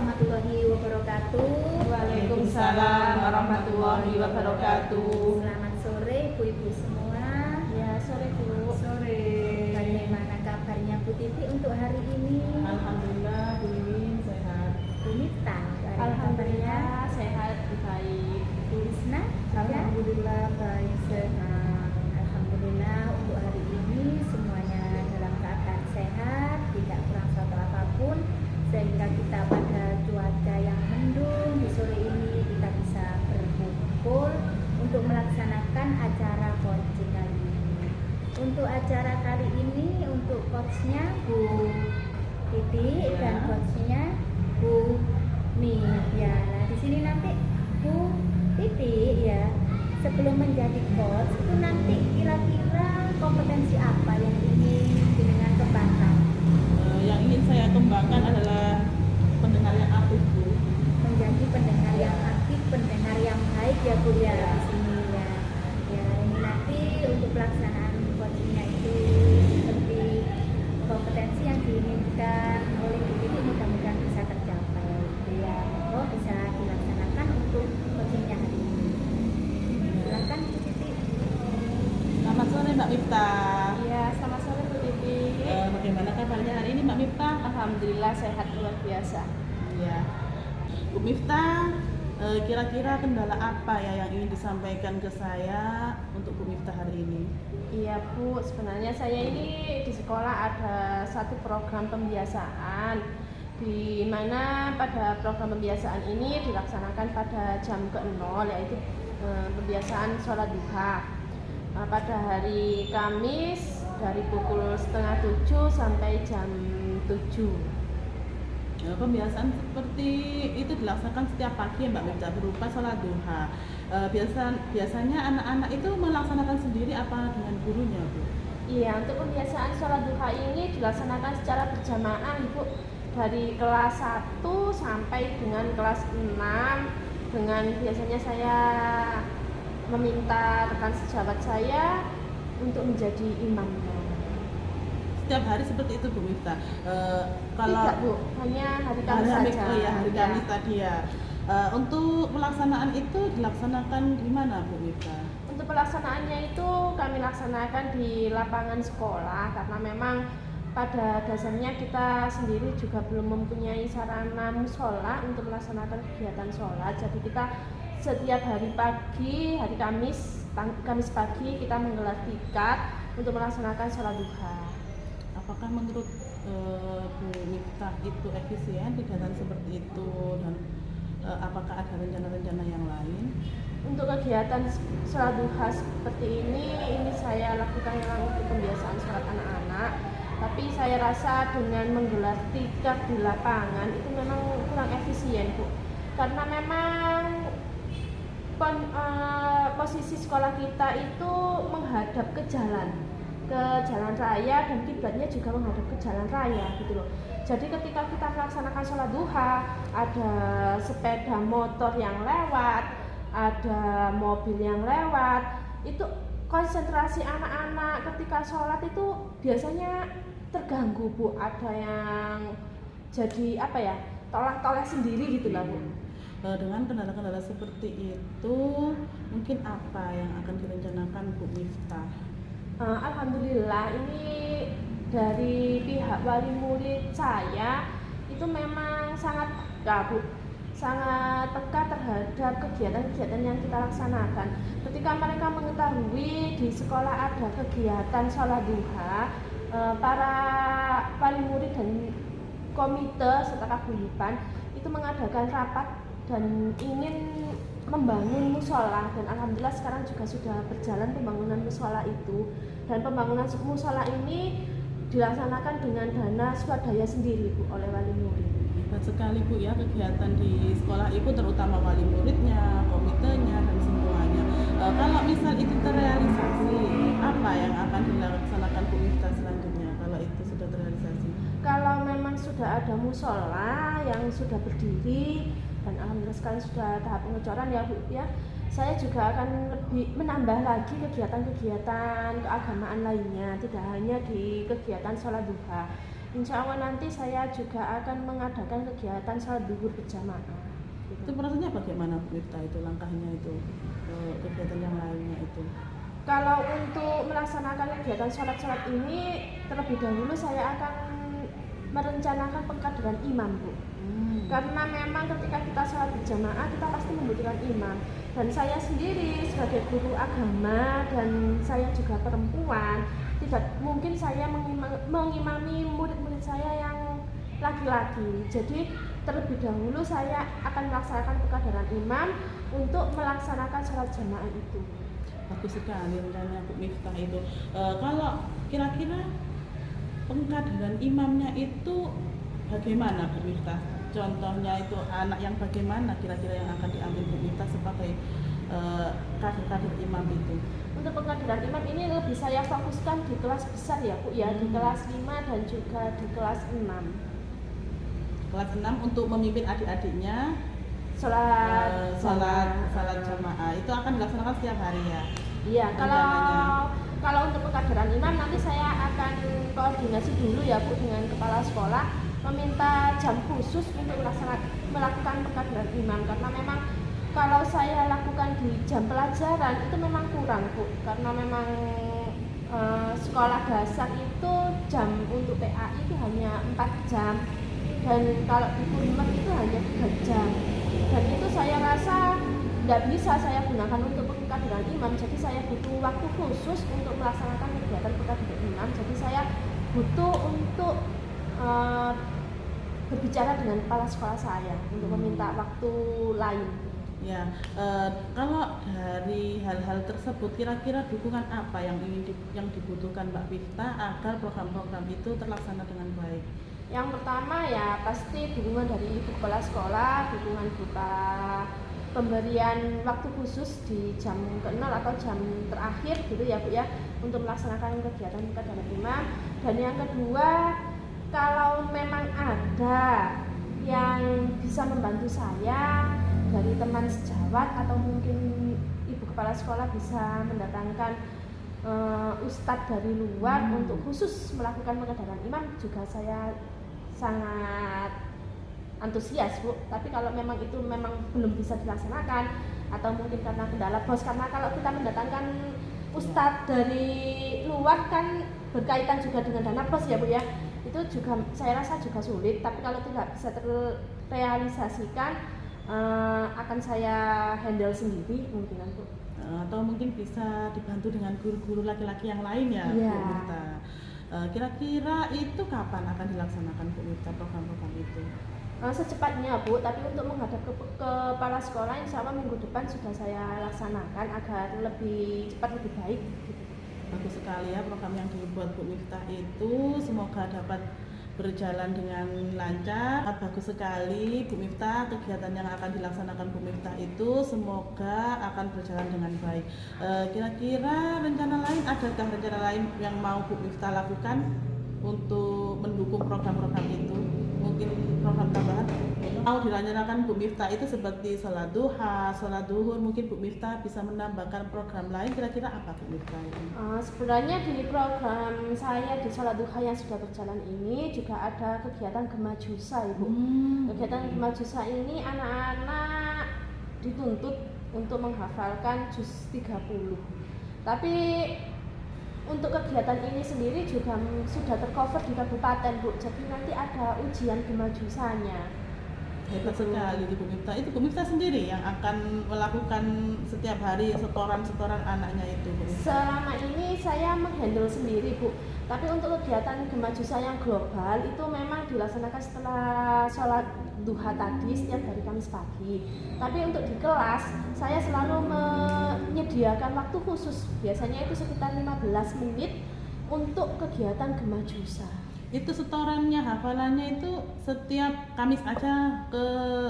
warahmatullahi wabarakatuh. Waalaikumsalam warahmatullahi wabarakatuh. Selamat sore ibu-ibu semua. Ya, sore Bu. Sore. Bagaimana kabarnya Bu Titi untuk hari ini? Alhamdulillah Bu Wiwin sehat. Bu Mita, Alhamdulillah sehat, baik. Bu Risna, Alhamdulillah baik sehat. Alhamdulillah untuk hari ini semuanya dalam keadaan sehat, tidak kurang suatu apapun, sehingga kita pada cuaca yang mendung di sore ini kita bisa berkumpul untuk melaksanakan acara coaching kali ini. Untuk acara kali ini untuk coachnya Bu Titi dan coachnya Bu Mi. Ya, nah di sini nanti Bu Titi ya, sebelum menjadi coach itu nanti kira-kira kompetensi apa yang ingin dengan kembangkan? Yang ingin saya kembangkan adalah pendengar yang aktif Bu. Menjadi pendengar yang aktif, pendengar yang baik ya Bu ya di sini ya. Ya ini nanti untuk pelaksanaan coachingnya itu seperti kompetensi yang diinginkan oleh Bu Titi mudah-mudahan bisa tercapai. Ya, oh bisa dilaksanakan untuk coachingnya hari ini. Silakan Bu Titi. Selamat sore Mbak Miftah. Ya, selamat sore Bu Titi. Bagaimana kabarnya hari ini Mbak Miftah? Alhamdulillah sehat luar biasa. Ya. Bu Miftah, kira-kira kendala apa ya yang ingin disampaikan ke saya untuk Bu Miftah hari ini? Iya Bu, sebenarnya saya ini di sekolah ada satu program pembiasaan di mana pada program pembiasaan ini dilaksanakan pada jam ke-0 yaitu pembiasaan sholat duha. Pada hari Kamis dari pukul 6:30 sampai jam 7. Pembiasaan seperti itu dilaksanakan setiap pagi ya Mbak Miftah berupa sholat duha. Biasanya anak-anak itu melaksanakan sendiri apa dengan gurunya Bu? Iya, untuk pembiasaan sholat duha ini dilaksanakan secara berjamaah Ibu, dari kelas 1 sampai dengan kelas 6, dengan biasanya saya meminta rekan sejawat saya untuk menjadi imam. Setiap hari seperti itu Bu Miftah. Kalau Tidak Bu, hanya hari Kamis saja. Oh ya, hari Ya. Kamis tadi ya. Untuk pelaksanaan itu dilaksanakan di mana Bu Miftah? Untuk pelaksanaannya itu kami laksanakan di lapangan sekolah karena memang pada dasarnya kita sendiri juga belum mempunyai sarana musola untuk melaksanakan kegiatan sholat. Jadi kita setiap hari pagi, hari Kamis pagi kita menggelar tikar untuk melaksanakan sholat duha. Apakah menurut Bu Miftah itu efisien kegiatan seperti itu dan apakah ada rencana-rencana yang lain? Untuk kegiatan sholat duha seperti ini saya lakukan memang untuk pembiasaan sholat anak-anak. Tapi saya rasa dengan menggelar tikar di lapangan itu memang kurang efisien Bu. Karena memang posisi sekolah kita itu menghadap ke jalan raya dan kiblatnya juga menghadap ke jalan raya gitu loh. Jadi ketika kita melaksanakan sholat duha, ada sepeda motor yang lewat, ada mobil yang lewat, itu konsentrasi anak-anak ketika sholat itu biasanya terganggu Bu. Ada yang jadi tolak-tolak sendiri gitu lah Bu. Dengan kendala-kendala seperti itu, mungkin apa yang akan direncanakan Bu Miftah? Alhamdulillah ini dari pihak wali murid saya itu memang sangat peka terhadap kegiatan-kegiatan yang kita laksanakan. Ketika mereka mengetahui di sekolah ada kegiatan sholat duha, para wali murid dan komite serta paguyuban itu mengadakan rapat dan ingin membangun musola, dan alhamdulillah sekarang juga sudah berjalan pembangunan musola itu, dan pembangunan musola ini dilaksanakan dengan dana swadaya sendiri Bu oleh wali murid. Hebat sekali Bu ya kegiatan di sekolah Ibu, terutama wali muridnya, komitenya dan semuanya. Kalau misal itu terrealisasi, apa yang akan dilaksanakan Bu Miftah selanjutnya kalau itu sudah terrealisasi? Kalau memang sudah ada musola yang sudah berdiri dan alhamdulillah sekarang sudah tahap pengecoran ya Bu ya, saya juga akan lebih menambah lagi kegiatan-kegiatan keagamaan lainnya, tidak hanya di kegiatan sholat duha. Insya Allah nanti saya juga akan mengadakan kegiatan sholat duhur berjamaah. Itu prosesnya bagaimana Bu Miftah itu langkahnya itu kegiatan yang lainnya itu? Kalau untuk melaksanakan kegiatan sholat ini, terlebih dahulu saya akan merencanakan pengkaderan imam, Bu. Karena memang ketika kita sholat berjamaah, kita pasti membutuhkan imam. Dan saya sendiri sebagai guru agama dan saya juga perempuan, tidak mungkin saya mengimami murid-murid saya yang laki-laki. Jadi terlebih dahulu saya akan melaksanakan pengkaderan imam untuk melaksanakan sholat jamaah itu. Bagus sekali rencana Bu Miftah itu. Kalau kira-kira pengkaderan imamnya itu bagaimana Bu Miftah? Contohnya itu anak yang bagaimana kira-kira yang akan diambil Bu Miftah sebagai kader-kader imam itu? Untuk pengkaderan imam ini lebih saya fokuskan di kelas besar ya Bu ya, di kelas 5 dan juga di kelas 6. Kelas 6 untuk memimpin adik-adiknya Sholat jamaah itu akan dilaksanakan setiap hari ya? Iya, kalau untuk pengkaderan imam nanti saya akan koordinasi dulu ya Bu dengan kepala sekolah, meminta jam khusus untuk melakukan pengkaderan imam, karena memang kalau saya lakukan di jam pelajaran itu memang kurang Bu, karena memang sekolah dasar itu jam untuk PA itu hanya 4 jam dan kalau di primer itu hanya 3 jam, dan itu saya rasa tidak bisa saya gunakan untuk pengkaderan imam. Jadi saya butuh waktu khusus untuk melaksanakan kegiatan pengkaderan imam. Jadi saya butuh untuk berbicara dengan kepala sekolah saya untuk meminta waktu lain. Ya, kalau dari hal-hal tersebut kira-kira dukungan apa yang dibutuhkan Mbak Miftah agar program-program itu terlaksana dengan baik? Yang pertama ya pasti dukungan dari ibu kepala sekolah, dukungan berupa pemberian waktu khusus di jam ke-0 atau jam terakhir gitu ya Bu ya, untuk melaksanakan kegiatan pengkaderan imam. Dan yang kedua, kalau memang ada yang bisa membantu saya dari teman sejawat atau mungkin ibu kepala sekolah bisa mendatangkan ustadz dari luar untuk khusus melakukan pengkaderan imam, juga saya sangat antusias Bu. Tapi kalau memang itu memang belum bisa dilaksanakan atau mungkin karena kendala bos, karena kalau kita mendatangkan ustadz dari luar kan berkaitan juga dengan dana bos ya Bu ya, itu juga saya rasa juga sulit. Tapi kalau tidak bisa terrealisasikan, akan saya handle sendiri kemungkinan Bu. Atau mungkin bisa dibantu dengan guru-guru laki-laki yang lain ya Bu Miftah. Kira-kira itu kapan akan dilaksanakan Bu Miftah program-program itu? Secepatnya Bu, tapi untuk menghadap ke kepala sekolah insya Allah minggu depan sudah saya laksanakan agar lebih cepat lebih baik. Bagus sekali ya program yang dibuat Bu Miftah itu, semoga dapat berjalan dengan lancar. Bagus sekali Bu Miftah, kegiatan yang akan dilaksanakan Bu Miftah itu semoga akan berjalan dengan baik. Kira-kira adakah rencana lain yang mau Bu Miftah lakukan untuk mendukung program-program itu? Mungkin program tambahan mau dilaksanakan Bu Miftah itu seperti sholat duha, sholat duhur, mungkin Bu Miftah bisa menambahkan program lain, kira-kira apa Bu Miftah itu? Sebenarnya di program saya di sholat duha yang sudah berjalan ini juga ada kegiatan gemajusa Ibu. Kegiatan gemajusa ini anak-anak dituntut untuk menghafalkan juz 30. Tapi untuk kegiatan ini sendiri juga sudah tercover di kabupaten Bu, jadi nanti ada ujian gemajusanya. Hebat sekali Bu Miftah. Itu Bu Miftah sendiri yang akan melakukan setiap hari setoran anaknya itu Bu Miftah? Selama ini saya menghandle sendiri Bu, tapi untuk kegiatan gemajusa yang global itu memang dilaksanakan setelah sholat duha tadi setiap hari Kamis pagi. Tapi untuk di kelas saya selalu menyediakan waktu khusus, biasanya itu sekitar 15 menit untuk kegiatan gemajusa. Itu setorannya, hafalannya itu setiap Kamis aja ke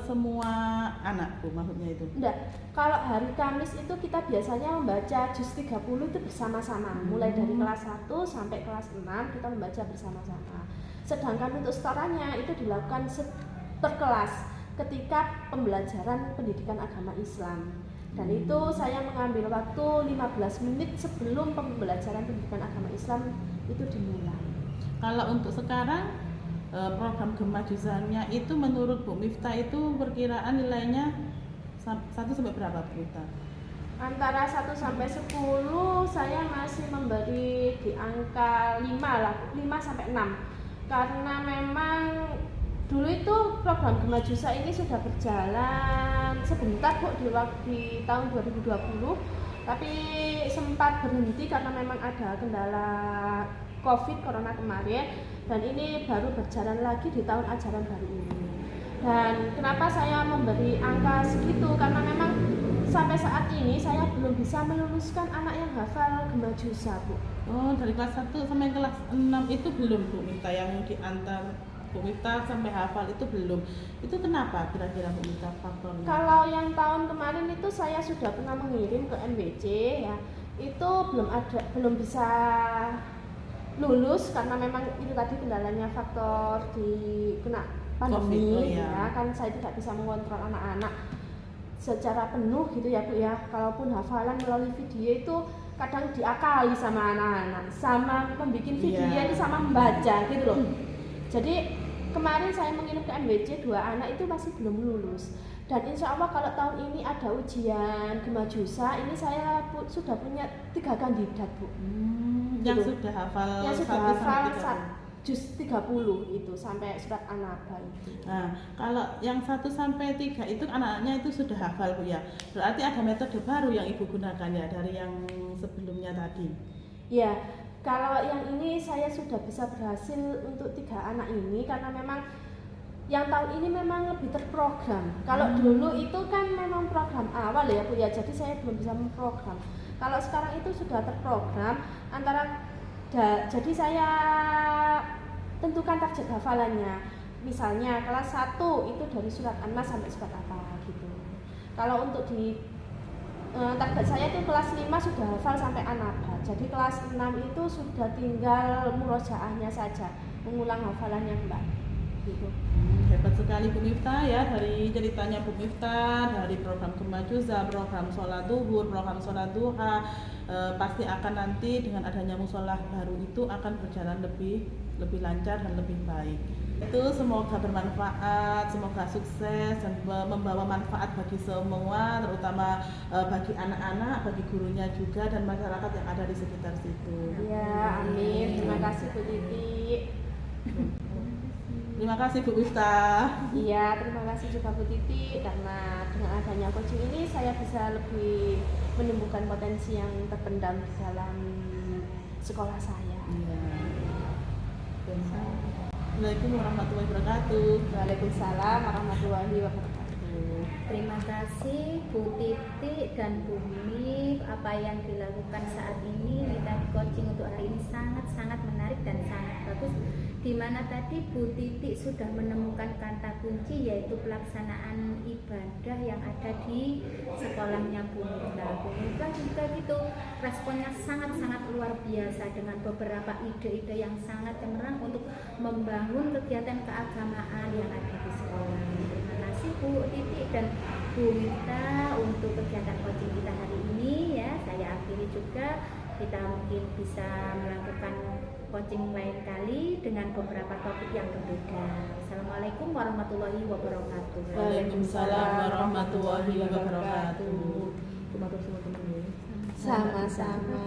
semua anak Bu, maksudnya itu? Enggak, kalau hari Kamis itu kita biasanya membaca juz 30 itu bersama-sama, mulai dari kelas 1 sampai kelas 6 kita membaca bersama-sama. Sedangkan untuk setorannya itu dilakukan per kelas ketika pembelajaran pendidikan agama Islam. Dan itu saya mengambil waktu 15 menit sebelum pembelajaran pendidikan agama Islam itu dimulai. Kalau untuk sekarang program Gemajuzanya itu menurut Bu Miftah itu perkiraan nilainya 1 sampai berapa Bu Miftah? Antara 1 sampai 10 saya masih memberi di angka 5 lah, 5 sampai 6. Karena memang dulu itu program Gemajusa ini sudah berjalan sebentar Bu di tahun 2020, tapi sempat berhenti karena memang ada kendala COVID Corona kemarin, dan ini baru berjalan lagi di tahun ajaran baru ini. Dan kenapa saya memberi angka segitu? Karena memang sampai saat ini saya belum bisa meluluskan anak yang hafal Gemajusa, Bu. Oh, dari kelas 1 sampai kelas 6 itu belum Bu Miftah, yang diantar Bu Miftah sampai hafal itu belum. Itu kenapa kira-kira Bu Miftah faktornya? Kalau yang tahun kemarin itu saya sudah pernah mengirim ke MBC ya. Itu belum bisa lulus karena memang itu tadi kendalanya faktor kena pandemi COVID, oh ya. Kan saya tidak bisa mengontrol anak-anak secara penuh gitu ya Bu ya. Kalaupun hafalan melalui video itu kadang diakali sama anak-anak, sama membuat video itu sama membaca gitu loh. Jadi kemarin saya mengirim ke MBC 2 anak itu masih belum lulus. Dan insya Allah kalau tahun ini ada ujian Gemajusa, ini saya sudah punya 3 kandidat Bu. Yang Gitu. sudah hafal Yang sudah 1 hafal sampai 30. juz 30 itu sampai surat An-Naba itu. Nah, kalau yang 1 sampai 3 itu anak-anaknya itu sudah hafal Bu ya. Berarti ada metode baru yang Ibu gunakan ya dari yang sebelumnya tadi. Ya, kalau yang ini saya sudah bisa berhasil untuk 3 anak ini karena memang yang tahun ini memang lebih terprogram. Kalau dulu itu kan memang program awal ya Bu ya, jadi saya belum bisa memprogram. Kalau sekarang itu sudah terprogram jadi saya tentukan target hafalannya. Misalnya kelas 1 itu dari surat An-Nas sampai surat apa gitu. Kalau untuk di target saya itu kelas 5 sudah hafal sampai An-Naba. Jadi kelas 6 itu sudah tinggal murojaahnya saja, mengulang hafalannya kembali gitu. Hebat sekali Bu Miftah ya, dari ceritanya Bu Miftah, dari program Gemajusa, program sholat zuhur, program sholat duha, pasti akan nanti dengan adanya musola baru itu akan berjalan lebih lancar dan lebih baik. Itu semoga bermanfaat, semoga sukses dan membawa manfaat bagi semua, terutama bagi anak-anak, bagi gurunya juga dan masyarakat yang ada di sekitar situ. Ya, amin. Terima kasih Bu Titi. Terima kasih Bu Miftah. Iya, terima kasih juga Bu Titi, karena dengan adanya coaching ini saya bisa lebih menemukan potensi yang terpendam di dalam sekolah saya. Iya. Assalamualaikum warahmatullahi wabarakatuh. Waalaikumsalam warahmatullahi wabarakatuh. Terima kasih Bu Titi dan Bu Mif. Apa yang dilakukan saat ini kita coaching untuk hari ini sangat menarik dan sangat bagus. Di mana tadi Bu Titi sudah menemukan kata kunci yaitu pelaksanaan ibadah yang ada di sekolahnya Bu Miftah. Bu Miftah juga gitu responnya sangat luar biasa dengan beberapa ide-ide yang sangat cemerlang untuk membangun kegiatan keagamaan yang ada di sekolah. Terima kasih Bu Titi dan Bu Miftah untuk kegiatan coaching kita hari ini ya. Saya akhiri juga, kita mungkin bisa melakukan coaching lain kali dengan beberapa topik yang berbeda. Assalamualaikum warahmatullahi wabarakatuh. Waalaikumsalam warahmatullahi wabarakatuh. Sama-sama.